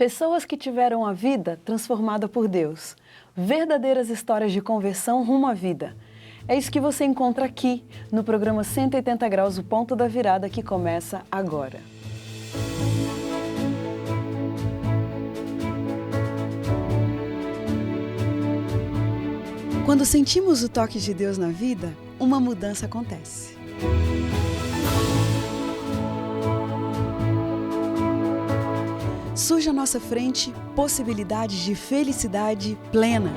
Pessoas que tiveram a vida transformada por Deus. Verdadeiras histórias de conversão rumo à vida. É isso que você encontra aqui no programa 180 Graus, o ponto da virada, que começa agora. Quando sentimos o toque de Deus na vida, uma mudança acontece. Surge à nossa frente possibilidades de felicidade plena.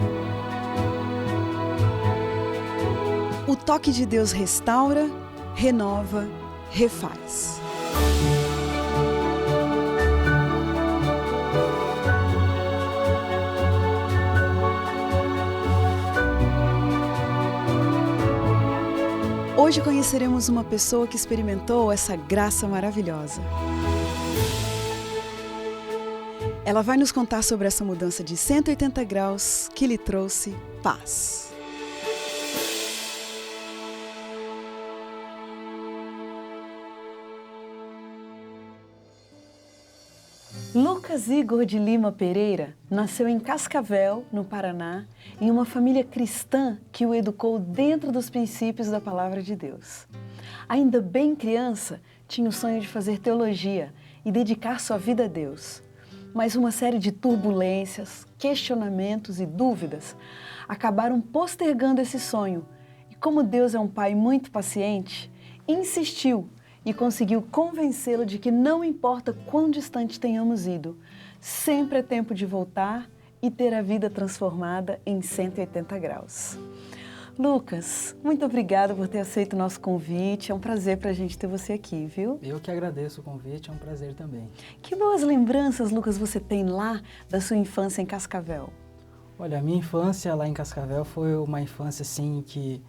O toque de Deus restaura, renova, refaz. Hoje conheceremos uma pessoa que experimentou essa graça maravilhosa. Ela vai nos contar sobre essa mudança de 180 graus que lhe trouxe paz. Lucas Igor de Lima Pereira nasceu em Cascavel, no Paraná, em uma família cristã que o educou dentro dos princípios da Palavra de Deus. Ainda bem criança, tinha o sonho de fazer teologia e dedicar sua vida a Deus. Mas uma série de turbulências, questionamentos e dúvidas acabaram postergando esse sonho. E como Deus é um pai muito paciente, insistiu e conseguiu convencê-lo de que não importa quão distante tenhamos ido, sempre é tempo de voltar e ter a vida transformada em 180 graus. Lucas, muito obrigada por ter aceito o nosso convite. É um prazer para a gente ter você aqui, viu? Eu que agradeço o convite, é um prazer também. Que boas lembranças, Lucas, você tem lá da sua infância em Cascavel? Olha, a minha infância lá em Cascavel foi uma infância assim que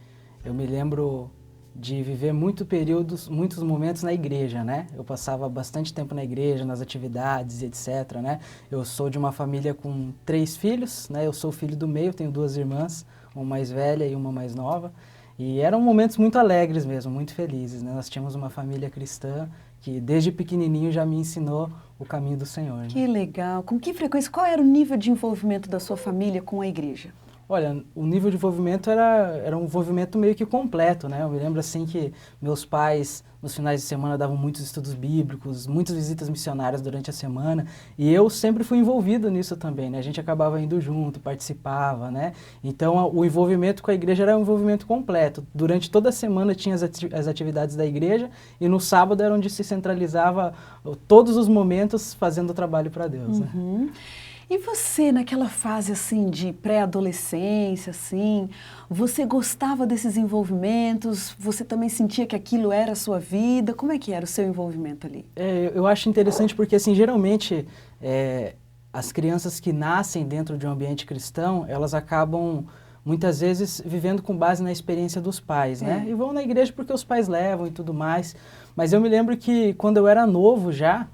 eu me lembro de viver muitos momentos na igreja, né? Eu passava bastante tempo na igreja, nas atividades, etc, né? Eu sou de uma família com 3 filhos, né? Eu sou o filho do meio, tenho 2 irmãs, uma mais velha e uma mais nova. E eram momentos muito alegres mesmo, muito felizes, né? Nós tínhamos uma família cristã que desde pequenininho já me ensinou o caminho do Senhor. Né? Que legal! Com que frequência, qual era o nível de envolvimento da sua família com a igreja? Olha, o nível de envolvimento era um envolvimento meio que completo, né? Eu me lembro assim que meus pais, nos finais de semana, davam muitos estudos bíblicos, muitas visitas missionárias durante a semana, e eu sempre fui envolvido nisso também, né? A gente acabava indo junto, participava, né? Então, o envolvimento com a igreja era um envolvimento completo. Durante toda a semana tinha as atividades da igreja, e no sábado era onde se centralizava todos os momentos fazendo o trabalho para Deus, né? E você, naquela fase assim de pré-adolescência, assim, você gostava desses envolvimentos? Você também sentia que aquilo era a sua vida? Como é que era o seu envolvimento ali? Eu acho interessante porque, assim, geralmente, as crianças que nascem dentro de um ambiente cristão, elas acabam, muitas vezes, vivendo com base na experiência dos pais, né? E vão na igreja porque os pais levam e tudo mais. Mas eu me lembro que, quando eu era novo já,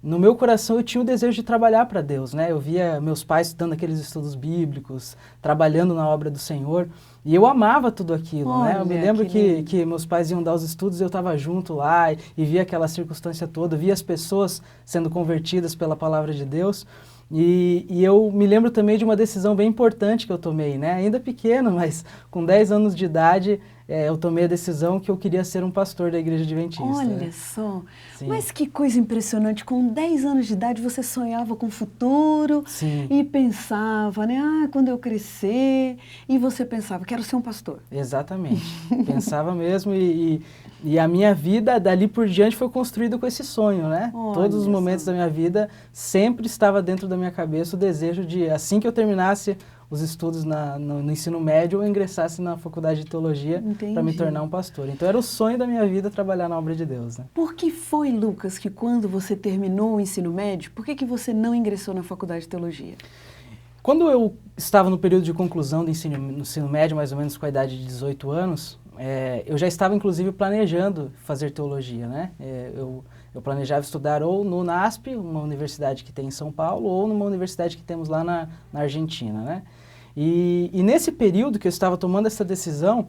no meu coração eu tinha o desejo de trabalhar para Deus, né? Eu via meus pais dando aqueles estudos bíblicos, trabalhando na obra do Senhor, e eu amava tudo aquilo, né? Eu me lembro que meus pais iam dar os estudos e eu estava junto lá e via aquela circunstância toda, via as pessoas sendo convertidas pela palavra de Deus. E eu me lembro também de uma decisão bem importante que eu tomei, né? Ainda pequeno, mas com 10 anos de idade, eu tomei a decisão que eu queria ser um pastor da Igreja Adventista. Olha só, mas que coisa impressionante, com 10 anos de idade você sonhava com o futuro. Sim. E pensava, né, quando eu crescer, e você pensava, quero ser um pastor. Exatamente, pensava mesmo e a minha vida dali por diante foi construída com esse sonho, né? Todos os momentos da minha vida sempre estava dentro da minha cabeça o desejo de, assim que eu terminasse os estudos no ensino médio, eu ingressasse na faculdade de teologia para me tornar um pastor. Então era o sonho da minha vida trabalhar na obra de Deus, né? Por que foi, Lucas, que quando você terminou o ensino médio, por que você não ingressou na faculdade de teologia? Quando eu estava no período de conclusão do ensino médio, mais ou menos com a idade de 18 anos, eu já estava, inclusive, planejando fazer teologia, né? Eu planejava estudar ou no NASP, uma universidade que tem em São Paulo, ou numa universidade que temos lá na Argentina, né? E nesse período que eu estava tomando essa decisão,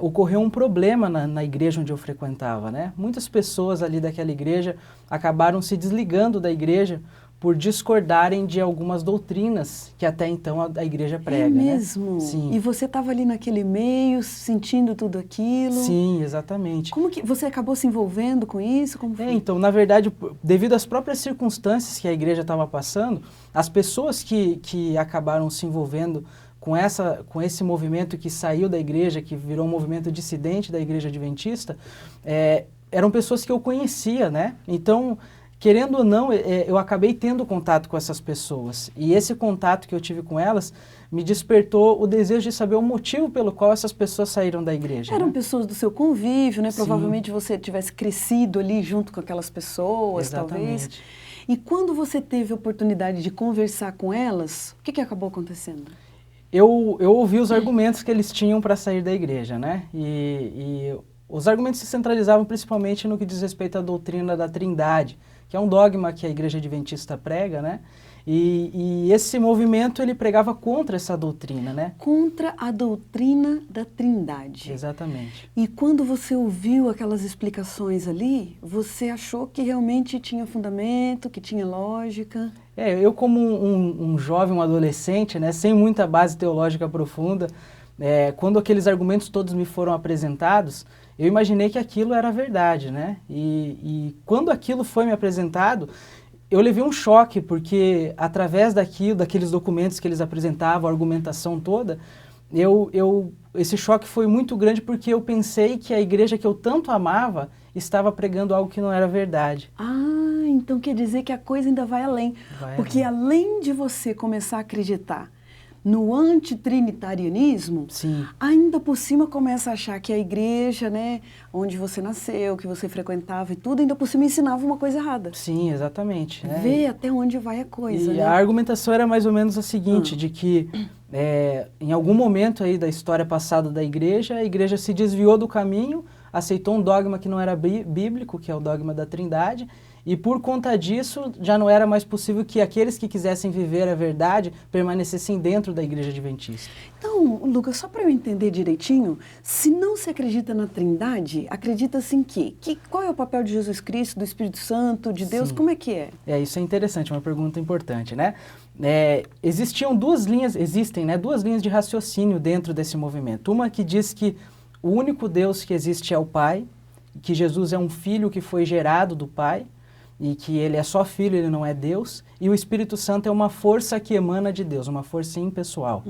ocorreu um problema na igreja onde eu frequentava, né? Muitas pessoas ali daquela igreja acabaram se desligando da igreja por discordarem de algumas doutrinas que até então a igreja prega. É mesmo? Né? Sim. E você estava ali naquele meio, sentindo tudo aquilo? Sim, exatamente. Como que você acabou se envolvendo com isso? Como foi? Então, na verdade, devido às próprias circunstâncias que a igreja estava passando, as pessoas que acabaram se envolvendo com esse movimento que saiu da igreja, que virou um movimento dissidente da igreja adventista, eram pessoas que eu conhecia, né? Então, querendo ou não, eu acabei tendo contato com essas pessoas. E esse contato que eu tive com elas me despertou o desejo de saber o motivo pelo qual essas pessoas saíram da igreja. Eram né? pessoas do seu convívio, né? Sim. Provavelmente você tivesse crescido ali junto com aquelas pessoas, Exatamente. talvez. E quando você teve a oportunidade de conversar com elas, o que acabou acontecendo? Eu ouvi os argumentos que eles tinham para sair da igreja, né? E os argumentos se centralizavam principalmente no que diz respeito à doutrina da Trindade, que é um dogma que a igreja adventista prega, né? E esse movimento, ele pregava contra essa doutrina, né? Contra a doutrina da Trindade. Exatamente. E quando você ouviu aquelas explicações ali, você achou que realmente tinha fundamento, que tinha lógica? Eu como um jovem, um adolescente, né, sem muita base teológica profunda, quando aqueles argumentos todos me foram apresentados, eu imaginei que aquilo era verdade, né? E quando aquilo foi me apresentado, eu levei um choque, porque através daqueles documentos que eles apresentavam, a argumentação toda, esse choque foi muito grande porque eu pensei que a igreja que eu tanto amava estava pregando algo que não era verdade. Ah, então quer dizer que a coisa ainda vai além. Porque além de você começar a acreditar no antitrinitarianismo, Sim. ainda por cima começa a achar que a igreja, né, onde você nasceu, que você frequentava e tudo, ainda por cima ensinava uma coisa errada. Sim, exatamente. Vê até onde vai a coisa, E né? a argumentação era mais ou menos a seguinte, de que em algum momento aí da história passada da igreja, a igreja se desviou do caminho, aceitou um dogma que não era bíblico, que é o dogma da Trindade, e por conta disso já não era mais possível que aqueles que quisessem viver a verdade permanecessem dentro da igreja adventista. Então, Lucas, só para eu entender direitinho, se não se acredita na Trindade, acredita-se em quê? Qual é o papel de Jesus Cristo, do Espírito Santo, de Deus? Sim. Como é que é? Isso é interessante, uma pergunta importante, né? Existem duas linhas de raciocínio dentro desse movimento. Uma que diz que o único Deus que existe é o Pai, que Jesus é um filho que foi gerado do Pai, e que ele é só filho, ele não é Deus, e o Espírito Santo é uma força que emana de Deus, uma força impessoal.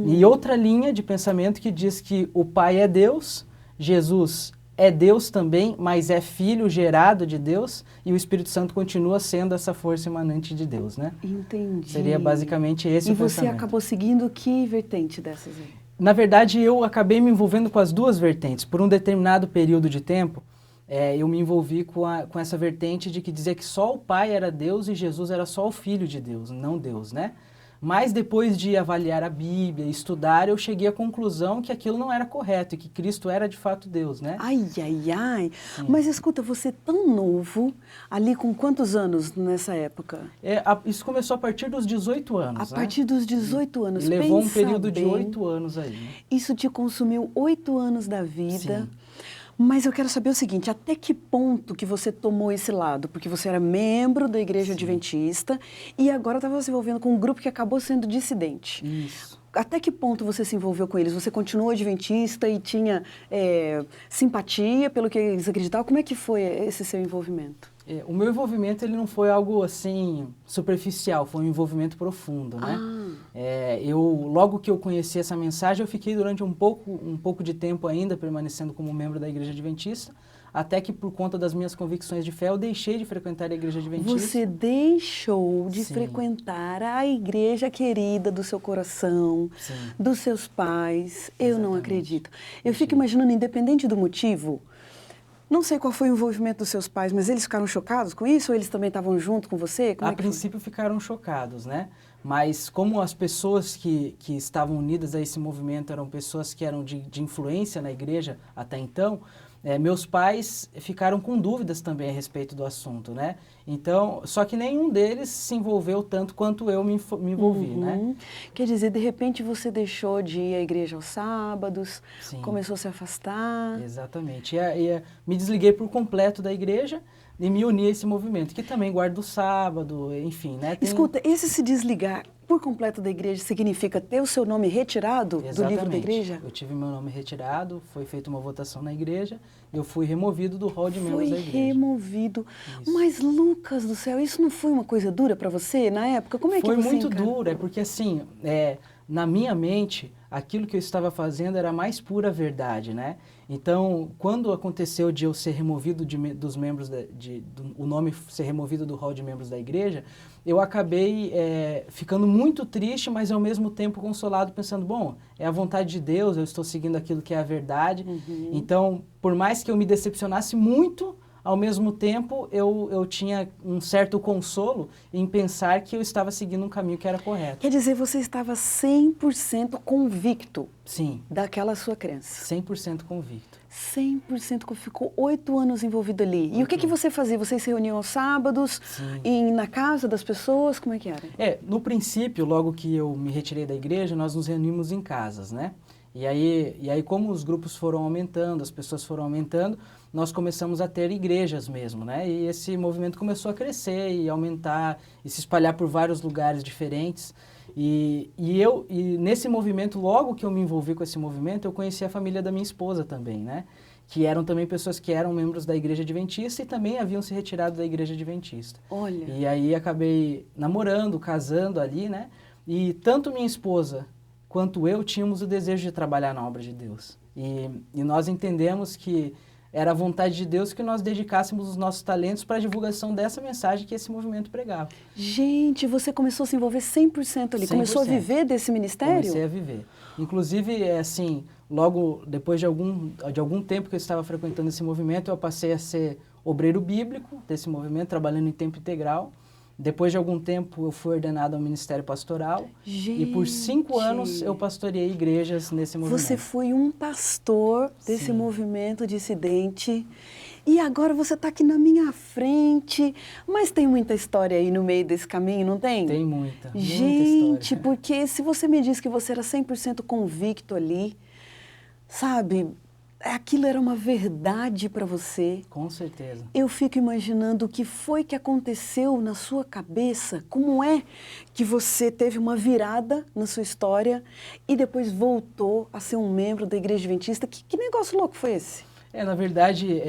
E outra linha de pensamento que diz que o Pai é Deus, Jesus é Deus também, mas é filho gerado de Deus, e o Espírito Santo continua sendo essa força emanante de Deus, né? Entendi. Seria basicamente esse o pensamento. E você acabou seguindo que vertente dessas aí? Na verdade, eu acabei me envolvendo com as duas vertentes. Por um determinado período de tempo, eu me envolvi com essa vertente de que dizia que só o Pai era Deus e Jesus era só o Filho de Deus, não Deus, né? Mas depois de avaliar a Bíblia, estudar, eu cheguei à conclusão que aquilo não era correto e que Cristo era de fato Deus, né? Ai, ai, ai. Sim. Mas escuta, você tão novo, ali com quantos anos nessa época? Isso começou a partir dos 18 anos, A partir dos 18 anos. E levou um período Pensa de bem, 8 anos aí, né? Isso te consumiu 8 anos da vida. Sim. Mas eu quero saber o seguinte, até que ponto que você tomou esse lado? Porque você era membro da igreja adventista e agora estava se envolvendo com um grupo que acabou sendo dissidente. Isso. Até que ponto você se envolveu com eles? Você continuou adventista e tinha simpatia pelo que eles acreditavam? Como é que foi esse seu envolvimento? O meu envolvimento ele não foi algo assim superficial, foi um envolvimento profundo, né? Logo que eu conheci essa mensagem, eu fiquei durante um pouco de tempo ainda permanecendo como membro da igreja adventista, até que por conta das minhas convicções de fé eu deixei de frequentar a igreja adventista. Você deixou de Sim. frequentar a igreja querida do seu coração, Sim. dos seus pais. Eu não Exatamente. acredito. Eu fico imaginando, independente do motivo, não sei qual foi o envolvimento dos seus pais, mas eles ficaram chocados com isso? Ou eles também estavam junto com você? Como A é que foi? princípio ficaram chocados, né? Mas como as pessoas que estavam unidas a esse movimento eram pessoas que eram de influência na igreja até então, meus pais ficaram com dúvidas também a respeito do assunto, né? Então, só que nenhum deles se envolveu tanto quanto eu me envolvi, né? Quer dizer, de repente você deixou de ir à igreja aos sábados, Sim. começou a se afastar. Exatamente. Me desliguei por completo da igreja, e me uni a esse movimento, que também guarda o sábado, enfim, né? Escuta, esse se desligar por completo da igreja significa ter o seu nome retirado do livro da igreja? Eu tive meu nome retirado, foi feita uma votação na igreja, eu fui removido do hall de membros da igreja. Foi removido. Isso. Mas, Lucas do céu, isso não foi uma coisa dura para você na época? Como é que você Foi muito encarou? duro, é porque assim, na minha mente, aquilo que eu estava fazendo era a mais pura verdade, né? Então, quando aconteceu de eu ser removido dos membros, o nome ser removido do hall de membros da igreja, eu acabei ficando muito triste, mas ao mesmo tempo consolado, pensando, bom, é a vontade de Deus, eu estou seguindo aquilo que é a verdade. Uhum. Então, por mais que eu me decepcionasse muito, ao mesmo tempo eu tinha um certo consolo em pensar que eu estava seguindo um caminho que era correto. Quer dizer, você estava 100% convicto Sim, daquela sua crença? 100% convicto. 100% ficou 8 anos envolvido ali. E o que você fazia? Vocês se reuniam aos sábados, na casa das pessoas? Como é que era? No princípio, logo que eu me retirei da igreja, nós nos reunimos em casas, né? E aí como os grupos foram aumentando, as pessoas foram aumentando, nós começamos a ter igrejas mesmo, né? E esse movimento começou a crescer e aumentar e se espalhar por vários lugares diferentes. E nesse movimento, logo que eu me envolvi com esse movimento, eu conheci a família da minha esposa também, né? Que eram também pessoas que eram membros da Igreja Adventista e também haviam se retirado da Igreja Adventista. Olha. E aí acabei namorando, casando ali, né? E tanto minha esposa quanto eu tínhamos o desejo de trabalhar na obra de Deus. E nós entendemos que era a vontade de Deus que nós dedicássemos os nossos talentos para a divulgação dessa mensagem que esse movimento pregava. Gente, você começou a se envolver 100% ali, 100%. Começou a viver desse ministério? Comecei a viver. Inclusive, assim, logo depois de algum tempo que eu estava frequentando esse movimento, eu passei a ser obreiro bíblico desse movimento, trabalhando em tempo integral. Depois de algum tempo, eu fui ordenado ao ministério pastoral. Gente. E por 5 anos, eu pastoreei igrejas nesse movimento. Você foi um pastor desse movimento dissidente. E agora você está aqui na minha frente. Mas tem muita história aí no meio desse caminho, não tem? Tem muita Gente, história. porque se você me diz que você era 100% convicto ali, sabe, aquilo era uma verdade para você. Com certeza. Eu fico imaginando o que foi que aconteceu na sua cabeça, como é que você teve uma virada na sua história e depois voltou a ser um membro da Igreja Adventista. Que negócio louco foi esse? Na verdade,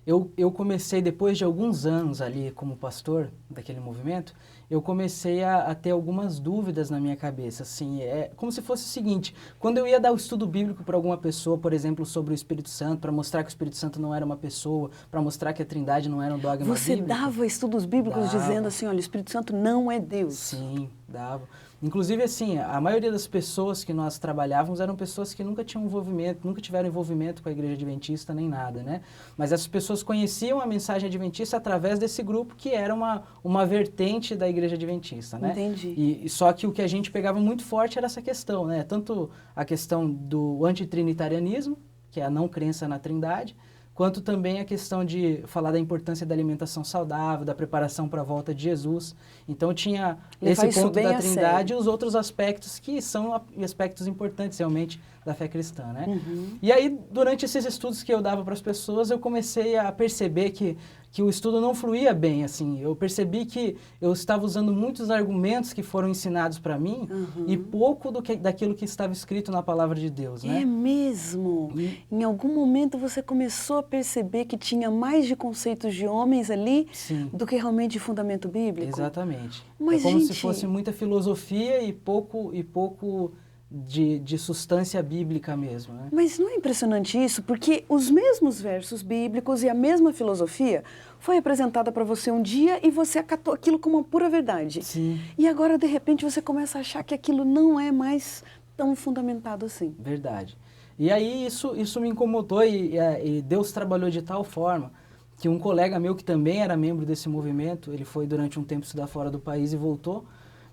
eu comecei, depois de alguns anos ali como pastor daquele movimento, eu comecei a ter algumas dúvidas na minha cabeça, assim, como se fosse o seguinte, quando eu ia dar o estudo bíblico para alguma pessoa, por exemplo, sobre o Espírito Santo, para mostrar que o Espírito Santo não era uma pessoa, para mostrar que a Trindade não era um dogma bíblico. Você dava estudos bíblicos Dava. dizendo assim, olha, o Espírito Santo não é Deus. Sim, dava. Inclusive, assim, a maioria das pessoas que nós trabalhávamos eram pessoas que nunca tinham envolvimento, nunca tiveram envolvimento com a Igreja Adventista nem nada, né? Mas essas pessoas conheciam a mensagem adventista através desse grupo que era uma vertente da Igreja Adventista, né? Entendi. E só que o que a gente pegava muito forte era essa questão, né? Tanto a questão do antitrinitarianismo, que é a não crença na Trindade, quanto também a questão de falar da importância da alimentação saudável, da preparação para a volta de Jesus. Então tinha esse ponto da Trindade e os outros aspectos que são aspectos importantes realmente da fé cristã, né? Uhum. E aí, durante esses estudos que eu dava para as pessoas, eu comecei a perceber que o estudo não fluía bem, assim. Eu percebi que eu estava usando muitos argumentos que foram ensinados para mim e pouco daquilo que estava escrito na palavra de Deus, né? É mesmo? Em algum momento você começou a perceber que tinha mais de conceitos de homens ali do que realmente de fundamento bíblico? Exatamente. Mas, como se fosse muita filosofia e pouco de substância bíblica mesmo, né? Mas não é impressionante isso? Porque os mesmos versos bíblicos e a mesma filosofia foi apresentada para você um dia e você acatou aquilo como uma pura verdade. Sim. E agora, de repente, você começa a achar que aquilo não é mais tão fundamentado assim. Verdade. E aí isso me incomodou e Deus trabalhou de tal forma que um colega meu que também era membro desse movimento, ele foi durante um tempo estudar fora do país e voltou.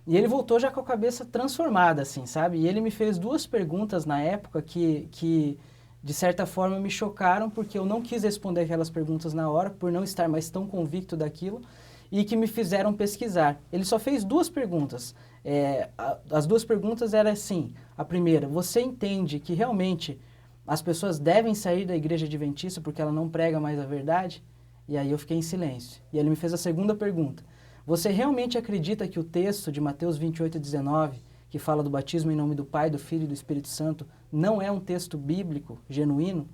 E ele voltou já com a cabeça transformada, assim, sabe? E ele me fez 2 perguntas na época que de certa forma, me chocaram porque eu não quis responder aquelas perguntas na hora, por não estar mais tão convicto daquilo, e que me fizeram pesquisar. Ele só fez 2 perguntas. As 2 perguntas eram assim: a primeira, você entende que realmente as pessoas devem sair da Igreja Adventista porque ela não prega mais a verdade? E aí eu fiquei em silêncio. E ele me fez a segunda pergunta. Você realmente acredita que o texto de Mateus 28:19, que fala do batismo em nome do Pai, do Filho e do Espírito Santo, não é um texto bíblico genuíno?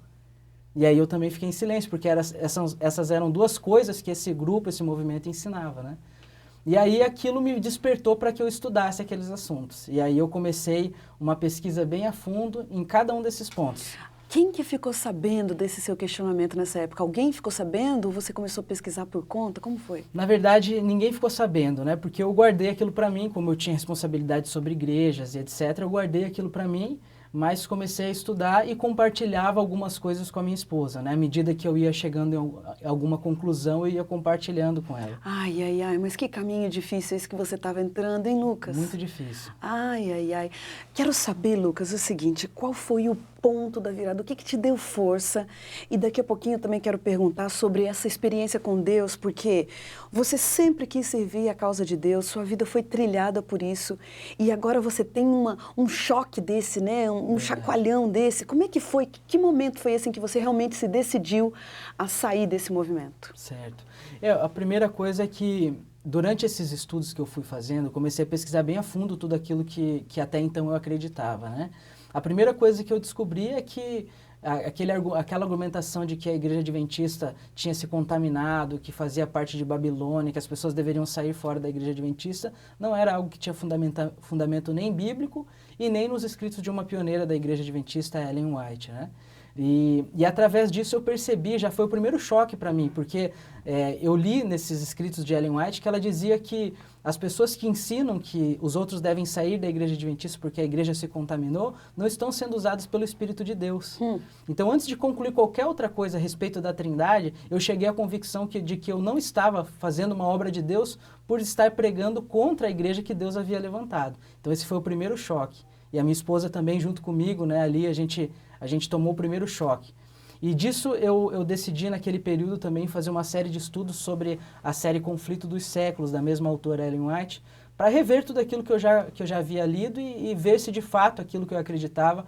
E aí eu também fiquei em silêncio, porque essas eram duas coisas que esse grupo, esse movimento ensinava, né? E aí aquilo me despertou para que eu estudasse aqueles assuntos. E aí eu comecei uma pesquisa bem a fundo em cada um desses pontos. Quem que ficou sabendo desse seu questionamento nessa época? Alguém ficou sabendo ou você começou a pesquisar por conta? Como foi? Na verdade, ninguém ficou sabendo, né? Porque eu guardei aquilo para mim, como eu tinha responsabilidade sobre igrejas e etc. Eu guardei aquilo para mim, mas comecei a estudar e compartilhava algumas coisas com a minha esposa, né? À medida que eu ia chegando em alguma conclusão, eu ia compartilhando com ela. Ai, ai, ai, mas que caminho difícil esse que você estava entrando, hein, Lucas? Muito difícil. Ai, ai, ai. Quero saber, Lucas, o seguinte, qual foi o ponto da virada? O que te deu força? E daqui a pouquinho eu também quero perguntar sobre essa experiência com Deus, porque você sempre quis servir a causa de Deus, sua vida foi trilhada por isso, e agora você tem um choque desse, né? Um chacoalhão desse. Como é que foi? Que momento foi esse em que você realmente se decidiu a sair desse movimento? Certo. A primeira coisa é que, durante esses estudos que eu fui fazendo, eu comecei a pesquisar bem a fundo tudo aquilo que até então eu acreditava, né? A primeira coisa que eu descobri é que aquela argumentação de que a igreja adventista tinha se contaminado, que fazia parte de Babilônia, que as pessoas deveriam sair fora da igreja adventista, não era algo que tinha fundamento nem bíblico e nem nos escritos de uma pioneira da igreja adventista, Ellen White, né? E através disso eu percebi, já foi o primeiro choque para mim, porque eu li nesses escritos de Ellen White que ela dizia que as pessoas que ensinam que os outros devem sair da igreja adventista porque a igreja se contaminou, não estão sendo usadas pelo Espírito de Deus. Então, antes de concluir qualquer outra coisa a respeito da Trindade, eu cheguei à convicção de que eu não estava fazendo uma obra de Deus por estar pregando contra a igreja que Deus havia levantado. Então, esse foi o primeiro choque. E a minha esposa também, junto comigo, né, ali a gente tomou o primeiro choque. E disso eu decidi naquele período também fazer uma série de estudos sobre a série Conflito dos Séculos, da mesma autora Ellen White, para rever tudo aquilo que eu já havia lido e ver se de fato aquilo que eu acreditava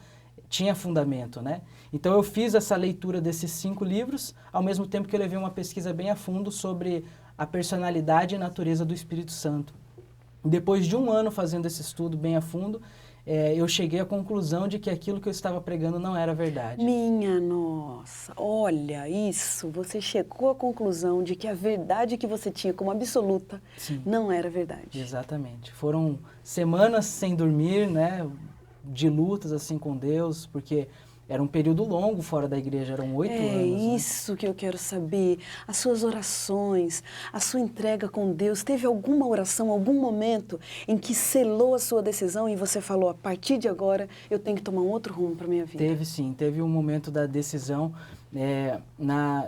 tinha fundamento, né? Então eu fiz essa leitura desses 5 livros, ao mesmo tempo que eu levei uma pesquisa bem a fundo sobre a personalidade e natureza do Espírito Santo. Depois de 1 ano fazendo esse estudo bem a fundo, eu cheguei à conclusão de que aquilo que eu estava pregando não era verdade. Minha nossa, olha isso, você chegou à conclusão de que a verdade que você tinha como absoluta Sim. Não era verdade. Exatamente. Foram semanas sem dormir, né, de lutas assim com Deus, porque era um período longo fora da igreja, eram 8 anos. É isso, né, que eu quero saber. As suas orações, a sua entrega com Deus. Teve alguma oração, algum momento em que selou a sua decisão e você falou, a partir de agora eu tenho que tomar um outro rumo para minha vida? Teve sim, teve um momento da decisão.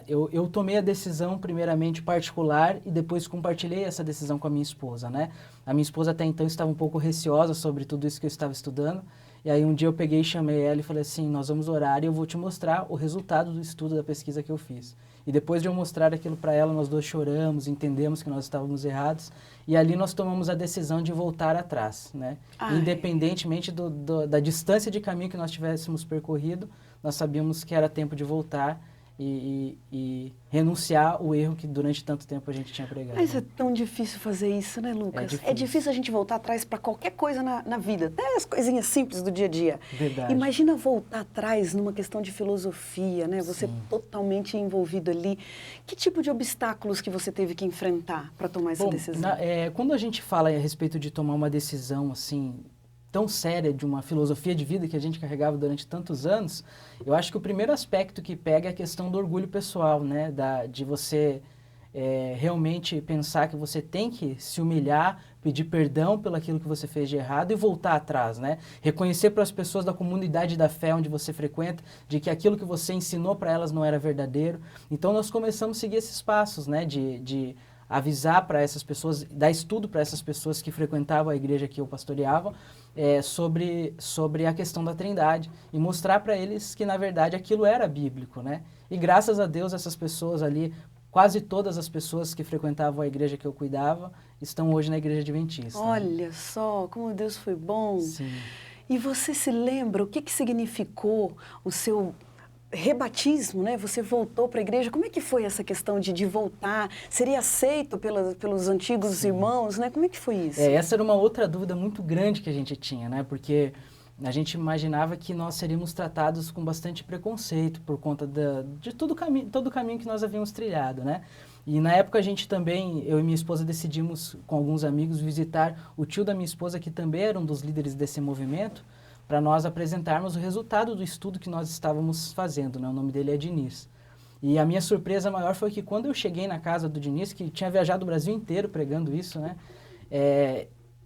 Eu tomei a decisão primeiramente particular e depois compartilhei essa decisão com a minha esposa, né? A minha esposa até então estava um pouco receosa sobre tudo isso que eu estava estudando. E aí um dia eu peguei e chamei ela e falei assim, nós vamos orar e eu vou te mostrar o resultado do estudo da pesquisa que eu fiz. E depois de eu mostrar aquilo para ela, nós dois choramos, entendemos que nós estávamos errados. E ali nós tomamos a decisão de voltar atrás, né? Independentemente da distância de caminho que nós tivéssemos percorrido, nós sabíamos que era tempo de voltar e renunciar o erro que durante tanto tempo a gente tinha pregado. Mas é tão difícil fazer isso, né, Lucas? É difícil a gente voltar atrás para qualquer coisa na vida, até as coisinhas simples do dia a dia. Verdade. Imagina voltar atrás numa questão de filosofia, né? Você totalmente envolvido ali. Que tipo de obstáculos que você teve que enfrentar para tomar essa decisão? Quando a gente fala a respeito de tomar uma decisão assim tão séria de uma filosofia de vida que a gente carregava durante tantos anos, eu acho que o primeiro aspecto que pega é a questão do orgulho pessoal, né? De você realmente pensar que você tem que se humilhar, pedir perdão pelo aquilo que você fez de errado e voltar atrás, né? Reconhecer para as pessoas da comunidade da fé onde você frequenta, de que aquilo que você ensinou para elas não era verdadeiro. Então nós começamos a seguir esses passos, né? De avisar para essas pessoas, dar estudo para essas pessoas que frequentavam a igreja que eu pastoreava, sobre a questão da Trindade e mostrar para eles que, na verdade, aquilo era bíblico, né? E graças a Deus, essas pessoas ali, quase todas as pessoas que frequentavam a igreja que eu cuidava, estão hoje na igreja adventista. Olha só, como Deus foi bom. Sim. E você se lembra o que significou o seu rebatismo, né? Você voltou para a igreja. Como é que foi essa questão de voltar? Seria aceito pelos antigos irmãos, né? Como é que foi isso? Essa era uma outra dúvida muito grande que a gente tinha, né? Porque a gente imaginava que nós seríamos tratados com bastante preconceito por conta de todo o caminho que nós havíamos trilhado, né? E na época a gente também, eu e minha esposa decidimos com alguns amigos visitar o tio da minha esposa, que também era um dos líderes desse movimento, para nós apresentarmos o resultado do estudo que nós estávamos fazendo, né? O nome dele é Diniz. E a minha surpresa maior foi que quando eu cheguei na casa do Diniz, que tinha viajado o Brasil inteiro pregando isso, né?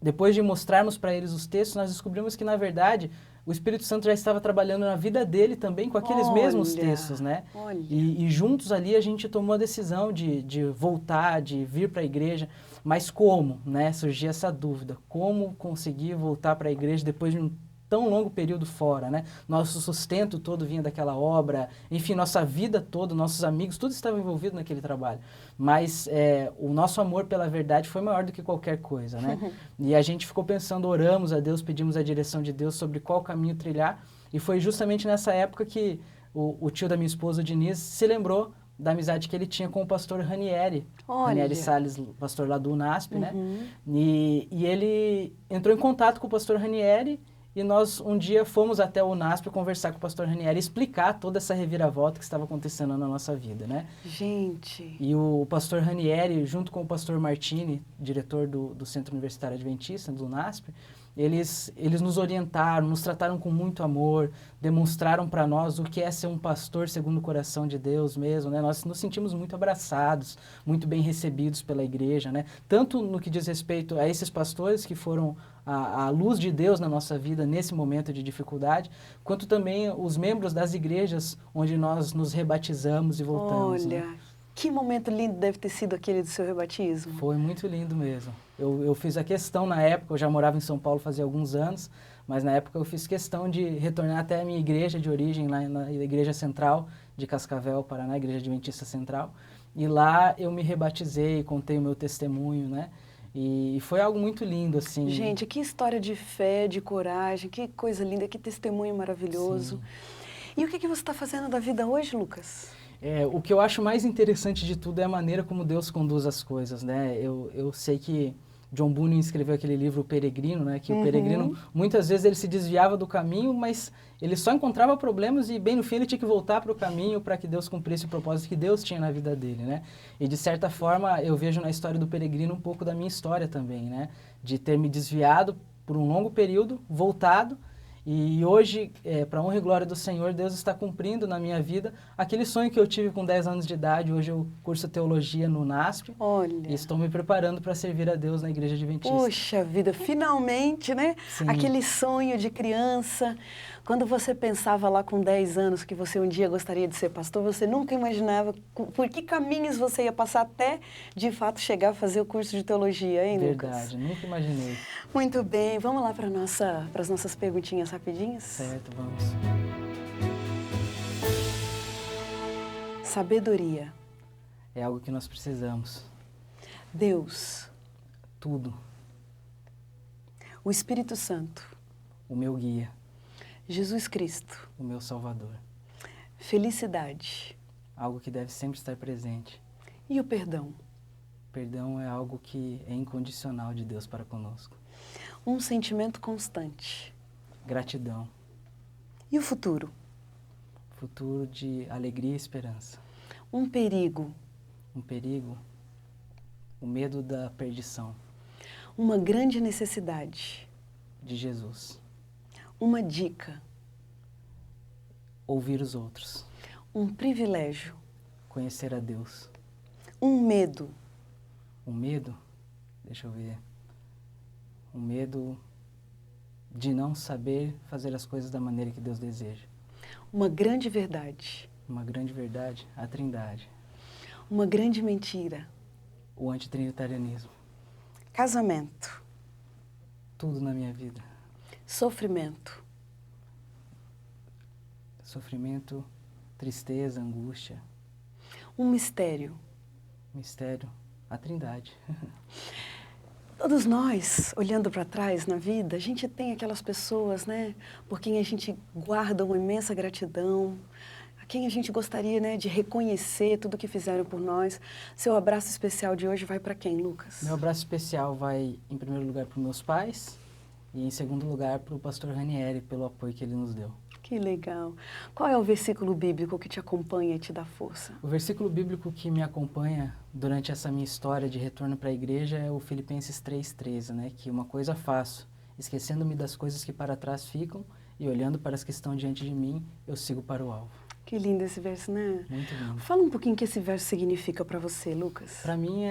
Depois de mostrarmos para eles os textos, nós descobrimos que, na verdade, o Espírito Santo já estava trabalhando na vida dele também com aqueles mesmos textos, né? E juntos ali a gente tomou a decisão de voltar, de vir para a igreja. Mas como, né? Surgia essa dúvida. Como conseguir voltar para a igreja depois de um tão longo período fora, né? Nosso sustento todo vinha daquela obra, enfim, nossa vida toda, nossos amigos, tudo estava envolvido naquele trabalho. Mas o nosso amor pela verdade foi maior do que qualquer coisa, né? E a gente ficou pensando, oramos a Deus, pedimos a direção de Deus sobre qual caminho trilhar, e foi justamente nessa época que o tio da minha esposa, o Diniz, se lembrou da amizade que ele tinha com o pastor Ranieri. Ranieri Salles, pastor lá do UNASP, né? E ele entrou em contato com o pastor Ranieri, e nós um dia fomos até o UNASP conversar com o pastor Ranieri e explicar toda essa reviravolta que estava acontecendo na nossa vida, né? Gente! E o pastor Ranieri, junto com o pastor Martini, diretor do Centro Universitário Adventista, do UNASP, eles nos orientaram, nos trataram com muito amor, demonstraram para nós o que é ser um pastor segundo o coração de Deus mesmo, né? Nós nos sentimos muito abraçados, muito bem recebidos pela igreja, né? Tanto no que diz respeito a esses pastores que foram a luz de Deus na nossa vida nesse momento de dificuldade, quanto também os membros das igrejas onde nós nos rebatizamos e voltamos. Olha, né? Que momento lindo deve ter sido aquele do seu rebatismo. Foi muito lindo mesmo. Eu fiz a questão na época, eu já morava em São Paulo fazia alguns anos, mas na época eu fiz questão de retornar até a minha igreja de origem, lá na Igreja Central de Cascavel, Paraná, Igreja Adventista Central, e lá eu me rebatizei, contei o meu testemunho, né? E foi algo muito lindo, assim. Gente, que história de fé, de coragem, que coisa linda, que testemunho maravilhoso. Sim. E o que você está fazendo da vida hoje, Lucas? O que eu acho mais interessante de tudo é a maneira como Deus conduz as coisas, né? Eu sei que John Bunyan escreveu aquele livro O Peregrino, né? Que o peregrino, muitas vezes ele se desviava do caminho, mas ele só encontrava problemas e bem no fim ele tinha que voltar para o caminho para que Deus cumprisse o propósito que Deus tinha na vida dele, né? E de certa forma eu vejo na história do peregrino um pouco da minha história também, né? De ter me desviado por um longo período, voltado, e hoje, para a honra e glória do Senhor, Deus está cumprindo na minha vida aquele sonho que eu tive com 10 anos de idade. Hoje eu curso teologia no UNASP. Olha. E estou me preparando para servir a Deus na Igreja Adventista. Puxa vida, finalmente, né? Sim. Aquele sonho de criança. Quando você pensava lá com 10 anos que você um dia gostaria de ser pastor, você nunca imaginava por que caminhos você ia passar até, de fato, chegar a fazer o curso de teologia, hein, Lucas? Verdade, nunca imaginei. Muito bem, vamos lá para as nossas perguntinhas rapidinhas? Certo, vamos. Sabedoria. É algo que nós precisamos. Deus. Tudo. O Espírito Santo. O meu guia. Jesus Cristo. O meu Salvador. Felicidade. Algo que deve sempre estar presente. E o perdão? Perdão é algo que é incondicional de Deus para conosco. Um sentimento constante. Gratidão. E o futuro? Futuro de alegria e esperança. Um perigo. Um perigo. O medo da perdição. Uma grande necessidade. De Jesus. Uma dica. Ouvir os outros. Um privilégio. Conhecer a Deus. Um medo. Um medo? Deixa eu ver. Um medo de não saber fazer as coisas da maneira que Deus deseja. Uma grande verdade. Uma grande verdade, a Trindade. Uma grande mentira. O antitrinitarianismo. Casamento. Tudo na minha vida. Sofrimento. Sofrimento, tristeza, angústia. Um mistério. Mistério, a Trindade. Todos nós, olhando para trás na vida, a gente tem aquelas pessoas, né, por quem a gente guarda uma imensa gratidão, a quem a gente gostaria, né, de reconhecer tudo que fizeram por nós. Seu abraço especial de hoje vai para quem, Lucas? Meu abraço especial vai, em primeiro lugar, para os meus pais e, em segundo lugar, para o pastor Ranieri, pelo apoio que ele nos deu. Que legal. Qual é o versículo bíblico que te acompanha e te dá força? O versículo bíblico que me acompanha durante essa minha história de retorno para a igreja é o Filipenses 3,13, né? Que uma coisa faço, esquecendo-me das coisas que para trás ficam e olhando para as que estão diante de mim, eu sigo para o alvo. Que lindo esse verso, né? Muito lindo. Fala um pouquinho o que esse verso significa para você, Lucas. Para mim,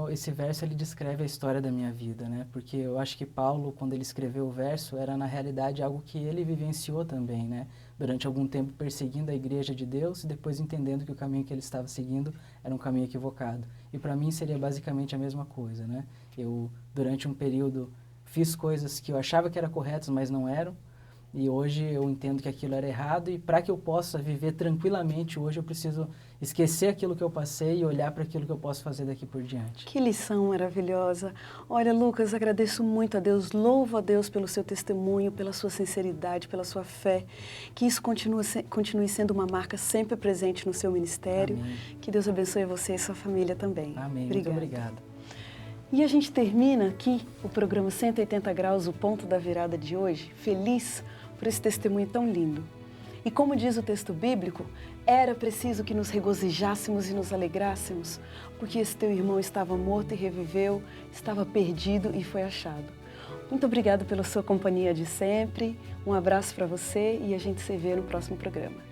esse verso ele descreve a história da minha vida, né? Porque eu acho que Paulo, quando ele escreveu o verso, era na realidade algo que ele vivenciou também, né? Durante algum tempo perseguindo a igreja de Deus e depois entendendo que o caminho que ele estava seguindo era um caminho equivocado. E para mim seria basicamente a mesma coisa, né? Eu, durante um período, fiz coisas que eu achava que eram corretas, mas não eram. E hoje eu entendo que aquilo era errado e para que eu possa viver tranquilamente hoje eu preciso esquecer aquilo que eu passei e olhar para aquilo que eu posso fazer daqui por diante. Que lição maravilhosa. Olha, Lucas, agradeço muito a Deus, louvo a Deus pelo seu testemunho, pela sua sinceridade, pela sua fé. Que isso continue sendo uma marca sempre presente no seu ministério. Amém. Que Deus abençoe você e sua família também. Amém. Obrigada. Muito obrigado. E a gente termina aqui o programa 180 Graus, o ponto da virada de hoje, feliz por esse testemunho tão lindo. E como diz o texto bíblico, era preciso que nos regozijássemos e nos alegrássemos, porque esse teu irmão estava morto e reviveu, estava perdido e foi achado. Muito obrigada pela sua companhia de sempre, um abraço para você e a gente se vê no próximo programa.